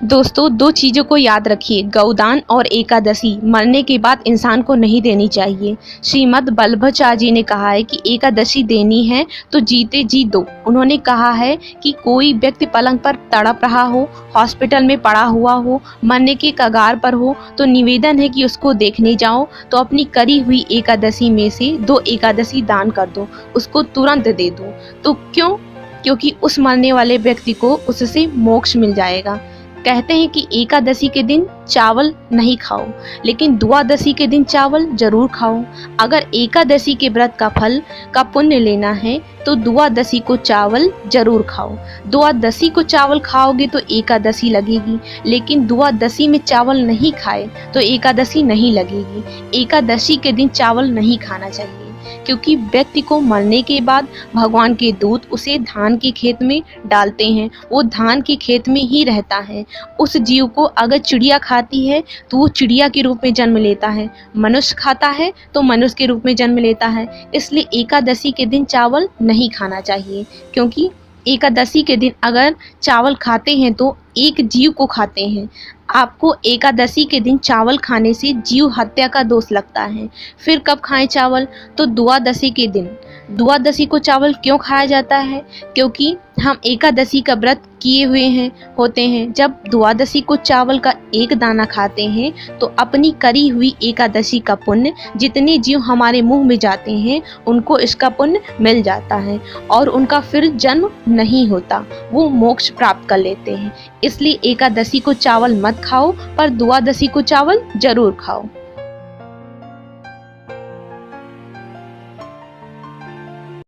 दोस्तों, दो चीज़ों को याद रखिए, गौदान और एकादशी मरने के बाद इंसान को नहीं देनी चाहिए। श्रीमद् वल्लभाचार्य जी ने कहा है कि एकादशी देनी है तो जीते जी दो। उन्होंने कहा है कि कोई व्यक्ति पलंग पर तड़प रहा हो, हॉस्पिटल में पड़ा हुआ हो, मरने के कगार पर हो, तो निवेदन है कि उसको देखने जाओ तो अपनी करी हुई एकादशी में से 2 एकादशी दान कर दो, उसको तुरंत दे दो। तो क्यों? क्योंकि उस मरने वाले व्यक्ति को उससे मोक्ष मिल जाएगा। कहते हैं कि एकादशी के दिन चावल नहीं खाओ, लेकिन द्वादशी के दिन चावल जरूर खाओ। अगर एकादशी के व्रत का फल का पुण्य लेना है तो द्वादशी को चावल जरूर खाओ। द्वादशी को चावल खाओगे तो एकादशी लगेगी, लेकिन द्वादशी में चावल नहीं खाए तो एकादशी नहीं लगेगी। एकादशी के दिन चावल नहीं खाना चाहिए, क्योंकि व्यक्ति को मरने के बाद भगवान के दूत उसे धान के खेत में डालते हैं। वो धान के खेत में ही रहता है। उस जीव को अगर चिड़िया खाती है तो वो चिड़िया के रूप में जन्म लेता है, मनुष्य खाता है तो मनुष्य के रूप में जन्म लेता है। इसलिए एकादशी के दिन चावल नहीं खाना चाहिए, क्योंकि एकादशी के दिन अगर चावल खाते हैं तो एक जीव को खाते हैं। आपको एकादशी के दिन चावल खाने से जीव हत्या का दोष लगता है। फिर कब खाएं चावल? तो द्वादशी के दिन। द्वादशी को चावल क्यों खाया जाता है? क्योंकि हम एकादशी का व्रत किए हुए होते हैं। जब द्वादशी को चावल का एक दाना खाते हैं तो अपनी करी हुई एकादशी का पुण्य, जितने जीव हमारे मुंह में जाते हैं उनको इसका पुण्य मिल जाता है और उनका फिर जन्म नहीं होता, वो मोक्ष प्राप्त कर लेते हैं। इसलिए एकादशी को चावल मत खाओ, पर द्वादशी को चावल जरूर खाओ।